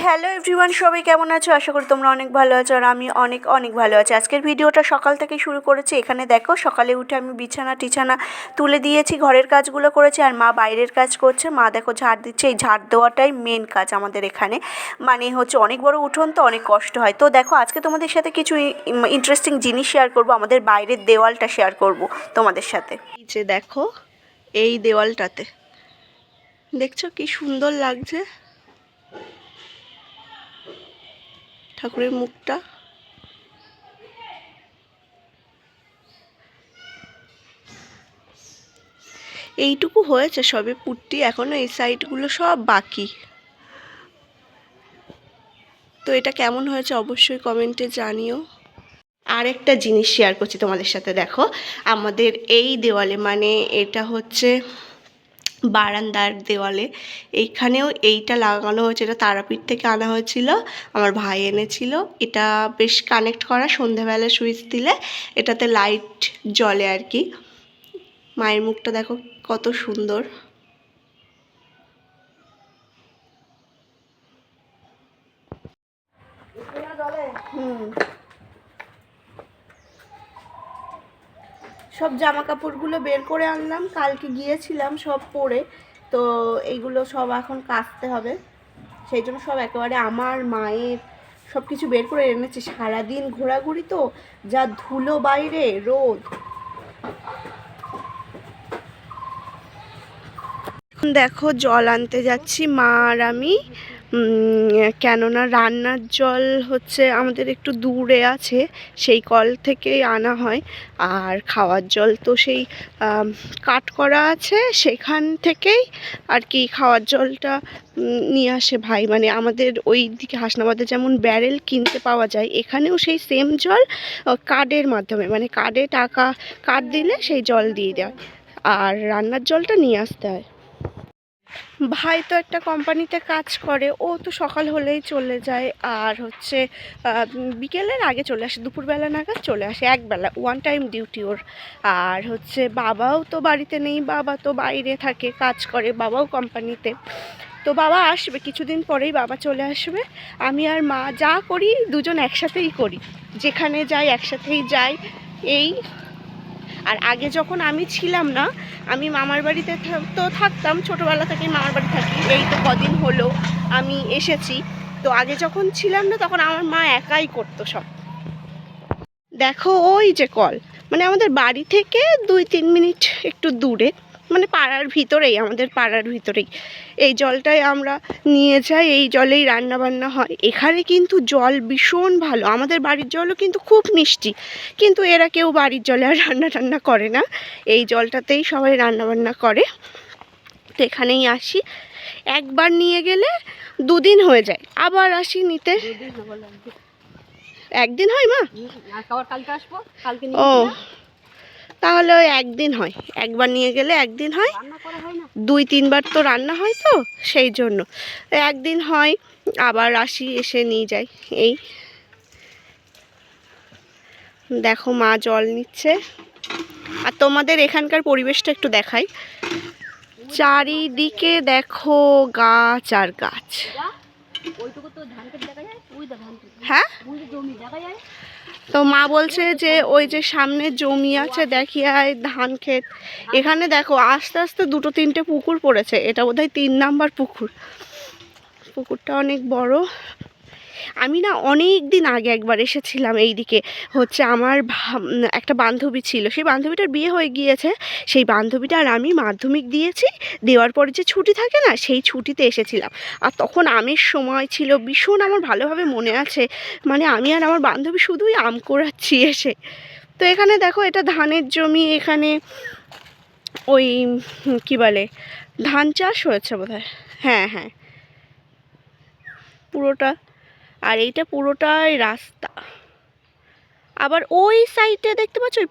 Hello everyone, সবাই কেমন আছো? আশা করি তোমরা অনেক ভালো আছো আর আমি অনেক অনেক ভালো আছি। আজকের ভিডিওটা সকাল থেকে শুরু করেছি। এখানে দেখো, সকালে উঠে আমি বিছানা তুলে দিয়েছি, ঘরের কাজগুলো করেছি আর মা বাইরের কাজ করছে। মা দেখো ঝাড় দিচ্ছে। এই ঝাড় দেওয়াটাই মেন কাজ আমাদের এখানে, মানে হচ্ছে অনেক বড় উঠোন তো অনেক কষ্ট হয়। তো দেখো, আজকে তোমাদের সাথে কিছু ইন্টারেস্টিং জিনিস শেয়ার করব। আমাদের বাইরের দেওয়ালটা শেয়ার করব তোমাদের সাথে। এই যে দেখো, এই দেওয়ালটাতে দেখছো কি সুন্দর লাগছে ঠাকুরের মুখটা। এইটুকু হয়েছে সবে পুট্টি, এখনো এই সাইডগুলো সব বাকি। তো এটা কেমন হয়েছে অবশ্যই কমেন্টে জানিও। আর একটা জিনিস শেয়ার করছি তোমাদের সাথে। দেখো, আমাদের এই দেওয়ালে, মানে এটা হচ্ছে বারান্দার দেওয়ালে, এইখানেও এইটা লাগানো হয়েছে। এটা তারাপীঠ থেকে আনা হয়েছিল, আমার ভাই এনেছিল। এটা বেশ কানেক্ট করা, সন্ধেবেলা সুইচ দিলে এটাতে লাইট জ্বলে আর কি। মায়ের মুখটা দেখো কত সুন্দর। সব জামা কাপড়গুলো বের করে আনলাম, কালকে গিয়েছিলাম সব পরে। তো এইগুলো সব এখন কাচতে হবে, সেই জন্য সব একেবারে আমার মায়ের সব কিছু বের করে এনেছি। সারাদিন ঘোরাঘুরি তো, যা ধুলো বাইরে, রোদ। দেখো, জল আনতে যাচ্ছি মা আর আমি। কেননা রান্নার জল হচ্ছে আমাদের একটু দূরে আছে, সেই কল থেকেই আনা হয়। আর খাওয়ার জল তো সেই কাট করা আছে, সেখান থেকেই আর কি খাওয়ার জলটা নিয়ে আসে ভাই। মানে আমাদের ওই দিকে হাসনাবাদে যেমন ব্যারেল কিনতে পাওয়া যায়, এখানেও সেই সেম জল কার্ডের মাধ্যমে, মানে কার্ডে টাকা কার্ড দিলে সেই জল দিয়ে দেয়, আর রান্নার জলটা নিয়ে আসতে হয়। ভাই তো একটা কোম্পানিতে কাজ করে, ও তো সকাল হলেই চলে যায়, আর হচ্ছে বিকেলের আগে চলে আসে, দুপুরবেলা নাগাদ চলে আসে, একবেলা ওয়ান টাইম ডিউটি ওর। আর হচ্ছে বাবাও তো বাড়িতে নেই, বাবা তো বাইরে থাকে, কাজ করে, বাবাও কোম্পানিতে। তো বাবা আসবে কিছুদিন পরেই, বাবা চলে আসবে। আমি আর মা যা করি দুজন একসাথেই করি, যেখানে যাই একসাথেই যাই এই। আর আগে যখন আমি ছিলাম না, আমি মামার বাড়িতে তো থাকতাম, ছোটোবেলা থেকেই মামার বাড়ি থাকি, এই তো কদিন হলো আমি এসেছি। তো আগে যখন ছিলাম না, তখন আমার মা একাই করতো সব। দেখো, ওই যে কল, মানে আমাদের বাড়ি থেকে 2-3 মিনিট একটু দূরে, মানে পাড়ার ভিতরেই, আমাদের পাড়ার ভিতরেই এই জলটাই আমরা নিয়ে যাই। এই জলেই রান্না বান্না হয়। এখানে কিন্তু জল ভীষণ ভালো, আমাদের বাড়ির জলও কিন্তু খুব মিষ্টি, কিন্তু এরা কেউ বাড়ির জলে আর রান্না টান্না করে না, এই জলটাতেই সবাই রান্না বান্না করে। তো এখানেই আসি, একবার নিয়ে গেলে 2 দিন হয়ে যায়, আবার আসি নিতে। একদিন হয় মা? ও, তাহলে ওই একদিন হয়, একবার নিয়ে গেলে একদিন হয়। 2-3 বার তো রান্না হয়, তো সেই জন্য একদিন হয়, আবার আসি, এসে নিয়ে যাই। এই দেখো, মা জল নিচ্ছে। আর তোমাদের এখানকার পরিবেশটা একটু দেখাই। চারিদিকে দেখো গাছ আর গাছ। হ্যাঁ, তো মা বলছে যে ওই যে সামনে জমি আছে, দেখিয়ে আয় ধান ক্ষেত। এখানে দেখো আস্তে আস্তে 2-3টে পুকুর পড়েছে, এটা বোধহয় 3 নাম্বার পুকুর। পুকুরটা অনেক বড়। আমি না অনেক দিন আগে একবার এসেছিলাম এই দিকে, হচ্ছে আমার একটা বান্ধবী ছিল, সেই বান্ধবীটার বিয়ে হয়ে গিয়েছে। সেই বান্ধবীটা আর আমি মাধ্যমিক দিয়েছি, দেওয়ার পরে যে ছুটি থাকে না, সেই ছুটিতে এসেছিলাম। আর তখন আমের সময় ছিল ভীষণ, আমার ভালোভাবে মনে আছে। মানে আমি আর আমার বান্ধবী শুধুই আম কুড়াচ্ছি এসে। তো এখানে দেখো, এটা ধানের জমি, এখানে ওই কি বলে, ধান চাষ হয়েছে বোধহয়। হ্যাঁ হ্যাঁ, পুরোটা। আর এইটা পুরোটাই রাস্তা। আবার ওই সাইডে দেখতে পাচ্ছ, ওই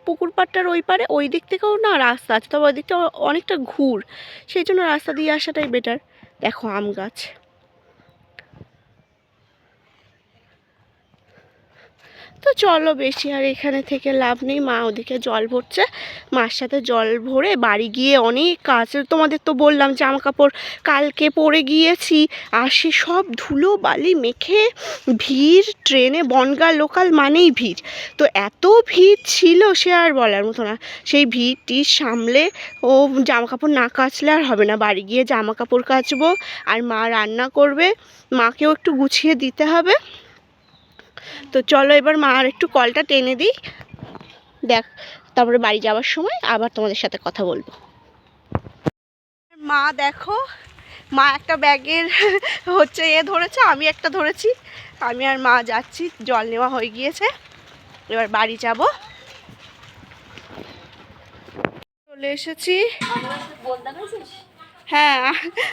পুকুর পাড়টার ওই পারে, ওই দিক থেকেও না রাস্তা আছে, তবে ওই দিকটা অনেকটা ঘুর, সেই জন্য রাস্তা দিয়ে আসাটাই বেটার। দেখো আম গাছ। তো চলো, বেশি আর এখানে থেকে লাভ নেই। মা ওদিকে জল ভরছে, মার সাথে জল ভরে বাড়ি গিয়ে অনেক কাজ। তোমাদের তো বললাম জামা কাপড় কালকে পরে গিয়েছি, আর সে সব ধুলো বালি মেখে ভিড়, ট্রেনে বনগাঁ লোকাল মানেই ভিড়। তো এত ভিড় ছিল সে আর বলার মতো না। সেই ভিড়টি সামলে ও জামা কাপড় না কাচলে আর হবে না। বাড়ি গিয়ে জামা কাপড় কাচবো, আর মা রান্না করবে, মাকেও একটু গুছিয়ে দিতে হবে। তো চলো এবার মা আর একটু কলটা টেনে দিই, দেখ তারপরে বাড়ি যাওয়ার সময় আবার তোমাদের সাথে কথা বলবো। মা দেখো, মা একটা ব্যাগের হচ্ছে ধরেছে, আমি একটা ধরেছি, আমি আর মা যাচ্ছি, জল নেওয়া হয়ে গিয়েছে, এবার বাড়ি যাব। চলে এসেছি। হ্যাঁ,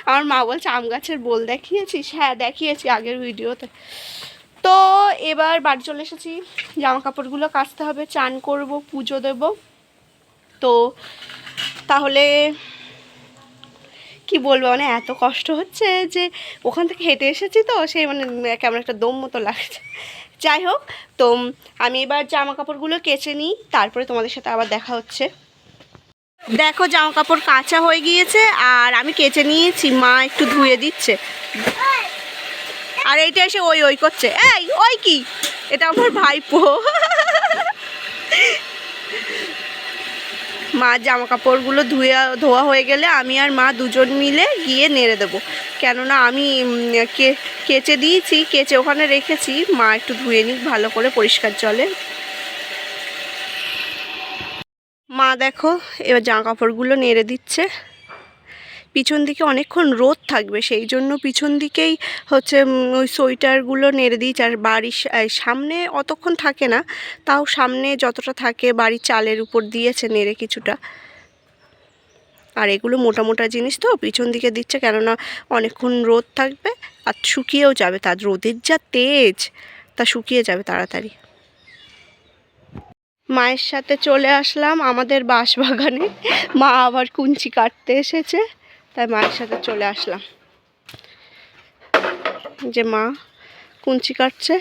আমার মা বলছে আম গাছের বোল দেখিয়েছিস? হ্যাঁ দেখিয়েছি আগের ভিডিওতে। তো এবার বাড়ি চলে এসেছি, জামা কাপড়গুলো কাচতে হবে, চান করব, পুজো দেব। তো তাহলে কি বলবো, মানে এত কষ্ট হচ্ছে যে ওখান থেকে হেঁটে এসেছি, তো সেই মানে কেমন একটা দম মতো লাগছে। যাই হোক, তো আমি এবার জামা কাপড়গুলো কেচে নিই, তারপরে তোমাদের সাথে আবার দেখা হচ্ছে। দেখো জামা কাপড় কাচা হয়ে গিয়েছে, আর আমি কেচে নিয়েছি, মা একটু ধুয়ে দিচ্ছে। আর এইটা এসে ওই ওই করছে। এই ওই কি, এটা আমার ভাইপো। মা জামা কাপড়গুলো ধোয়া হয়ে গেলে আমি আর মা দুজন মিলে গিয়ে নেড়ে দেবো, কেননা আমি কেচে দিয়েছি, কেচে ওখানে রেখেছি, মা একটু ধুয়ে নিক ভালো করে পরিষ্কার জলে। মা দেখো এবার জামা কাপড়গুলো নেড়ে দিচ্ছে। পিছন দিকে অনেকক্ষণ রোদ থাকবে, সেই জন্য পিছন দিকেই হচ্ছে ওই সোয়েটারগুলো নেড়ে দিয়েছি। আর বাড়ির সামনে অতক্ষণ থাকে না, তাও সামনে যতটা থাকে বাড়ির চালের উপর দিয়েছে নেড়ে কিছুটা। আর এগুলো মোটা মোটা জিনিস তো পিছন দিকে দিচ্ছে, কেননা অনেকক্ষণ রোদ থাকবে আর শুকিয়েও যাবে, তার রোদের যা তেজ, তা শুকিয়ে যাবে তাড়াতাড়ি। মায়ের সাথে চলে আসলাম আমাদের বাঁশবাগানে, মা আবার কুঞ্চি কাটতে এসেছে, তাই মায়ের সাথে চলে আসলাম। যে মা কুঞ্চি কাটছে।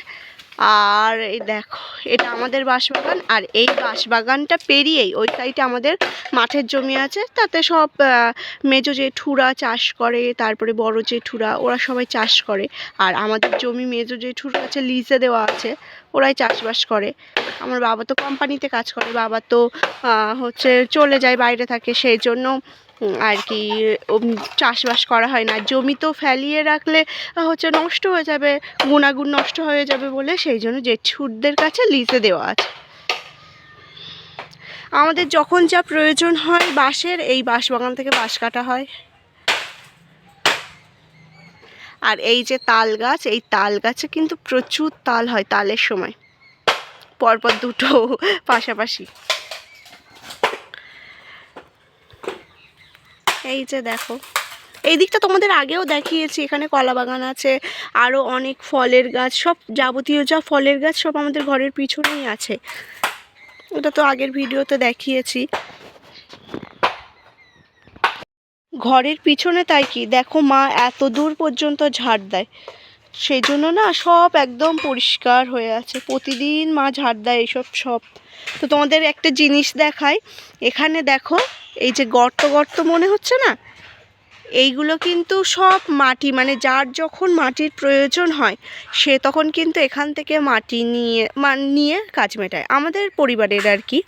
আর এই দেখো এটা আমাদের বাঁশবাগান, আর এই বাঁশবাগানটা পেরিয়েই ওই সাইডে আমাদের মাঠের জমি আছে, তাতে সব মেজো জেঠুরা চাষ করে, তারপরে বড় জেঠুরা, ওরা সবাই চাষ করে। আর আমাদের জমি মেজো জেঠুর কাছে লিজে দেওয়া আছে, ওরাই চাষবাস করে। আমার বাবা তো কোম্পানিতে কাজ করে, বাবা তো হচ্ছে চলে যায়, বাইরে থাকে, সেই জন্য আর কি চাষবাস করা হয় না। জমি তো ফেলিয়ে রাখলে হচ্ছে নষ্ট হয়ে যাবে, গুণাগুণ নষ্ট হয়ে যাবে বলে সেই জন্য জেঠুরদের কাছে লিজে দেওয়া আছে। আমাদের যখন যা প্রয়োজন হয় বাঁশের, এই বাঁশবাগান থেকে বাঁশ কাটা হয়। আর এই যে তাল গাছ, এই তাল গাছে কিন্তু প্রচুর তাল হয় তালের সময়, পরপর দুটো পাশাপাশি। এই যে দেখো, এই দিকটা তোমাদের আগেও দেখিয়েছি, এখানে কলা বাগান আছে, আরও অনেক ফলের গাছ, সব যাবতীয় যা ফলের গাছ সব আমাদের ঘরের পিছনেই আছে, ওটা তো আগের ভিডিওতে দেখিয়েছি। ঘরের পিছনে তাই কি দেখো, মা এত দূর পর্যন্ত ঝাড় দেয়, সেই জন্য না সব একদম পরিষ্কার হয়ে আছে, প্রতিদিন মা ঝাড় দেয় এইসব সব। তো তোমাদের একটা জিনিস দেখায়, এখানে দেখো এই যে গর্ত গর্ত মনে হচ্ছে না, এইগুলো কিন্তু সব মাটি, মানে যার যখন মাটির প্রয়োজন হয় সে তখন কিন্তু এখান থেকে মাটি নিয়ে কাজ মেটায়। আমাদের পরিবারের আর কি,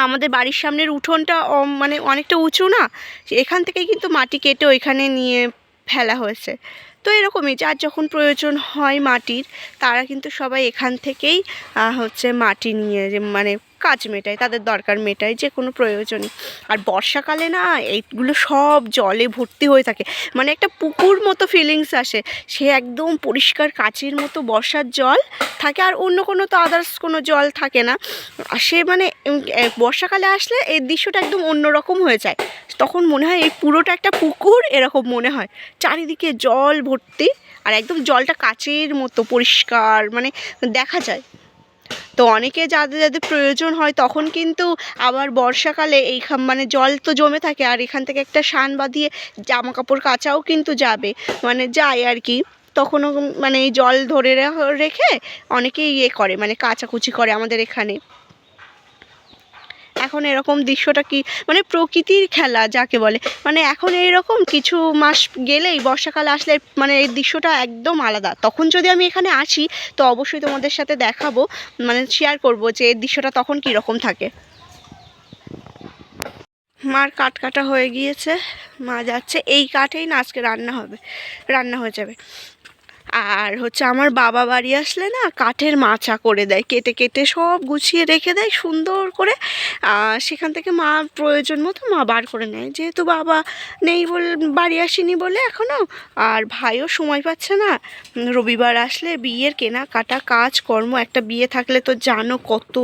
আমাদের বাড়ির সামনের উঠোনটা মানে অনেকটা উঁচু না, এখান থেকে কিন্তু মাটি কেটে ওইখানে নিয়ে ফেলা হয়েছে। তো এরকমই যার যখন প্রয়োজন হয় মাটির, তারা কিন্তু সবাই এখান থেকেই হচ্ছে মাটি নিয়ে মানে কাজ মেটায়, তাদের দরকার মেটায় যে কোনো প্রয়োজনে। আর বর্ষাকালে না এইগুলো সব জলে ভর্তি হয়ে থাকে, মানে একটা পুকুর মতো ফিলিংস আসে, সে একদম পরিষ্কার কাচের মতো বর্ষার জল থাকে, আর অন্য কোনো তো আদার্স কোনো জল থাকে না। সে মানে বর্ষাকালে আসলে এই দৃশ্যটা একদম অন্যরকম হয়ে যায়, তখন মনে হয় এই পুরোটা একটা পুকুর এরকম মনে হয়, চারিদিকে জল ভর্তি, আর একদম জলটা কাচের মতো পরিষ্কার মানে দেখা যায়। তো অনেকে যাদের যাদের প্রয়োজন হয় তখন কিন্তু আবার বর্ষাকালে এই মানে জল তো জমে থাকে, আর এখান থেকে একটা শান বাঁধিয়ে জামা কাপড় কাচাও কিন্তু যাবে, মানে যায় আর কি। তখনও মানে এই জল ধরে রেখে অনেকেই ইয়ে করে, মানে কাচাকুচি করে আমাদের এখানে। এখন এরকম দৃশ্যটা কি মানে প্রকৃতির খেলা যাকে বলে, মানে এখন এইরকম কিছু মাস গেলেই বর্ষাকাল আসলে মানে এই দৃশ্যটা একদম আলাদা। তখন যদি আমি এখানে আসি তো অবশ্যই তোমাদের সাথে দেখাবো, মানে শেয়ার করব যে এই দৃশ্যটা তখন কীরকম থাকে। মার কাঠ কাটা হয়ে গিয়েছে, মা যাচ্ছে, এই কাঠেই না আজকে রান্না হয়ে যাবে। আর হচ্ছে আমার বাবা বাড়ি আসলে না কাঠের মাচা করে দেয়, কেটে কেটে সব গুছিয়ে রেখে দেয় সুন্দর করে। সেখান থেকে মা প্রয়োজন মতো মা বার করে নেয়, যেহেতু বাবা নেই বলে, বাড়ি আসেনি বলে এখনও, আর ভাইও সময় পাচ্ছে না। রবিবার আসলে বিয়ের কেনাকাটা কাজকর্ম, একটা বিয়ে থাকলে তো জানো কত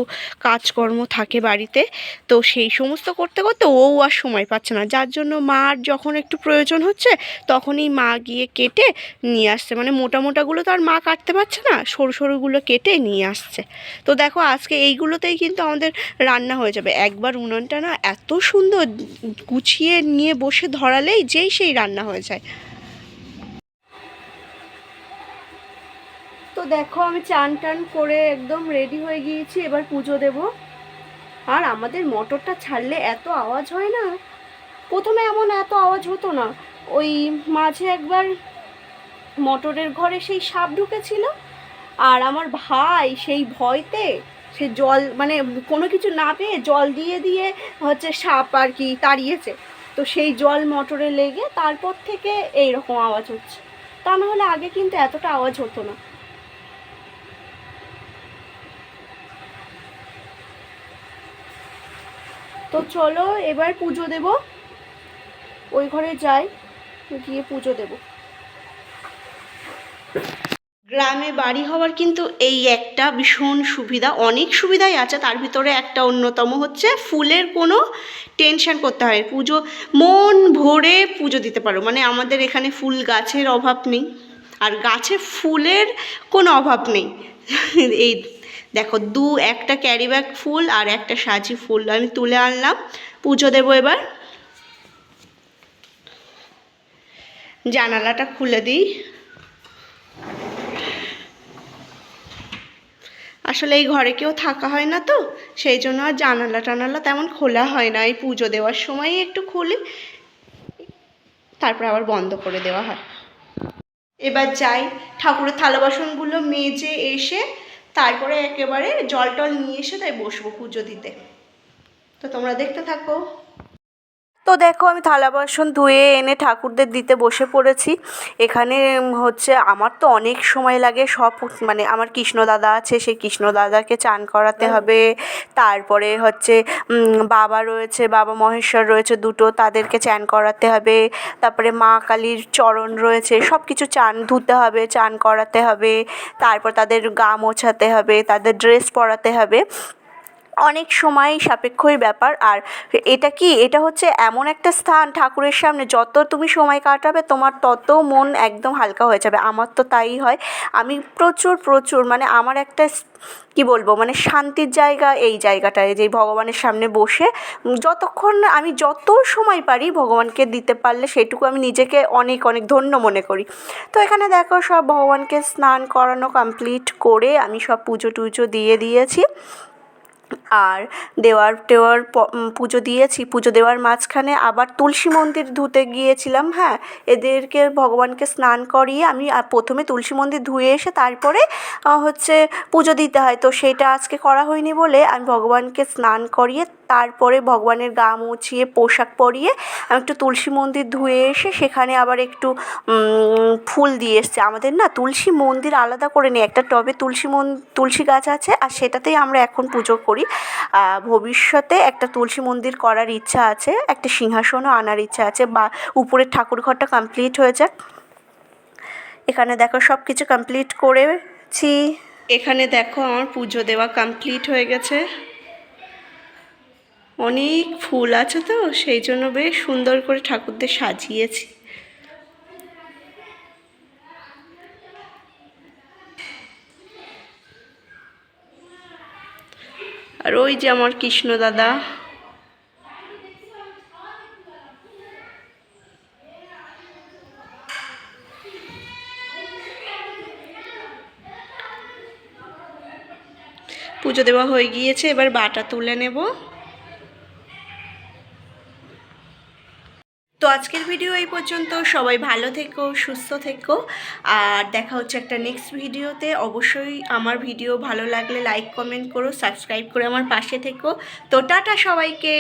কাজকর্ম থাকে বাড়িতে, তো সেই সমস্ত করতে করতে ও আর সময় পাচ্ছে না, যার জন্য মার যখন একটু প্রয়োজন হচ্ছে তখনই মা গিয়ে কেটে নিয়ে আসছে। মানে মোটা মোটাগুলো তো আর মা কাটতে পারছে না, সরু সরুগুলো কেটে নিয়ে আসছে। তো দেখো আজকে এইগুলোতেই কিন্তু আমাদের রান্না হয়ে যাবে। একবার উনুনটা না এত সুন্দর গুছিয়ে নিয়ে বসে ধরালেই যেই সেই রান্না হয়ে যায়। তো দেখো আমি চান টান করে একদম রেডি হয়ে গিয়েছি, এবার পুজো দেব। আর আমাদের মোটরটা ছাড়লে এত আওয়াজ হয় না, প্রথমে এমন এত আওয়াজ হতো না, ওই মাঝে একবার মোটরের ঘরে সেই সাপ ঢুকেছিল, আর আমার ভাই সেই ভয়তে সে জল মানে কোনো কিছু না পেয়ে জল দিয়ে দিয়ে হচ্ছে সাপ আর কি তাড়িয়েছে। তো সেই জল মোটরে লেগে তারপর থেকে এই রকম আওয়াজ হচ্ছে, তা নাহলে আগে কিন্তু এতটা আওয়াজ হতো না। তো চলো এবার পুজো দেব, ওই ঘরে যাই, গিয়ে পুজো দেব। গ্রামে বাড়ি হওয়ার কিন্তু এই একটা ভীষণ সুবিধা, অনেক সুবিধাই আছে, তার ভিতরে একটা অন্যতম হচ্ছে ফুলের কোনো টেনশন করতে হয়, পুজো মন ভরে পুজো দিতে পারো। মানে আমাদের এখানে ফুল গাছের অভাব নেই, আর গাছে ফুলের কোনো অভাব নেই। এই দেখো একটা ক্যারি ব্যাগ ফুল আর একটা সাজি ফুল আমি তুলে আনলাম, পুজো দেবো এবার। জানালাটা খুলে দিই, আসলে এই ঘরে কেউ থাকা হয় না, তো সেই জন্য আর জানালা টানালা তেমন খোলা হয় না, এই পুজো দেওয়ার সময়ই একটু খুলি, তারপর আবার বন্ধ করে দেওয়া হয়। এবার যাই ঠাকুরের থালা বাসনগুলো মেজে এসে তারপরে একেবারে জল টল নিয়ে এসে তাই বসবো পুজো দিতে। তো তোমরা দেখতে থাকো। তো দেখো আমি থালা বাসন ধুয়ে এনে ঠাকুরদের দিতে বসে পড়েছি। এখানে হচ্ছে আমার তো অনেক সময় লাগে, সব মানে আমার কৃষ্ণ দাদা আছে, সেই কৃষ্ণ দাদাকে চান করাতে হবে, তারপরে হচ্ছে বাবা রয়েছে, বাবা মহেশ্বর রয়েছে দুটো, তাদেরকে চান করাতে হবে, তারপরে মা কালীর চরণ রয়েছে, সব কিছু ধুতে হবে, চান করাতে হবে, তারপর তাদের গা মোছাতে হবে, তাদের ড্রেস পরাতে হবে, অনেক সময় সাপেক্ষই ব্যাপার। আর এটা হচ্ছে এমন একটা স্থান ঠাকুরের সামনে, যত তুমি সময় কাটাবে তোমার তত মন একদম হালকা হয়ে যাবে। আমার তো তাই হয়, আমি প্রচুর মানে আমার একটা কী বলবো মানে শান্তির জায়গা এই জায়গাটায়, যে ভগবানের সামনে বসে যতক্ষণ আমি যত সময় পারি ভগবানকে দিতে পারলে সেটুকু আমি নিজেকে অনেক অনেক ধন্য মনে করি। তো এখানে দেখো সব ভগবানকে স্নান করানো কমপ্লিট করে আমি সব পুজো টুজো দিয়ে দিয়েছি, আর পুজো দিয়েছি। পুজো দেওয়ার মাঝখানে আবার তুলসী মন্দির ধুতে গিয়েছিলাম। হ্যাঁ, এদেরকে ভগবানকে স্নান করিয়ে আমি প্রথমে তুলসী মন্দির ধুয়ে এসে তারপরে হচ্ছে পুজো দিতে হয়, তো সেটা আজকে করা হয়নি বলে আমি ভগবানকে স্নান করিয়ে তারপরে ভগবানের গা মুছিয়ে পোশাক পরিয়ে আমি একটু তুলসী মন্দির ধুয়ে এসে সেখানে আবার একটু ফুল দিয়ে এসছি। আমাদের না তুলসী মন্দির আলাদা করে নেই, একটা টবে তুলসী গাছ আছে, আর সেটাতেই আমরা এখন পুজো করি। ভবিষ্যতে একটা তুলসী মন্দির করার ইচ্ছা আছে, একটা সিংহাসনও আনার ইচ্ছা আছে, বা উপরের ঠাকুর ঘরটা কমপ্লিট হয়ে যাক। এখানে দেখো সব কিছু কমপ্লিট করেছি। এখানে দেখো আমার পুজো দেওয়া কমপ্লিট হয়ে গেছে, অনেক ফুল আছে তো সেই জন্য বেশ সুন্দর করে ঠাকুরদের সাজিয়েছি। আর ওই যে আমার কৃষ্ণ দাদা, পুজো দেওয়া হয়ে গিয়েছে, এবার বাটা তুলে নেব। তো আজকের ভিডিও এই পর্যন্ত। সবাই ভালো থেকো, সুস্থ থেকো, আর দেখা হচ্ছে একটা নেক্সট ভিডিওতে। অবশ্যই আমার ভিডিও ভালো লাগলে লাইক কমেন্ট করো, সাবস্ক্রাইব করে আমার পাশে থেকো। তো টাটা সবাইকে।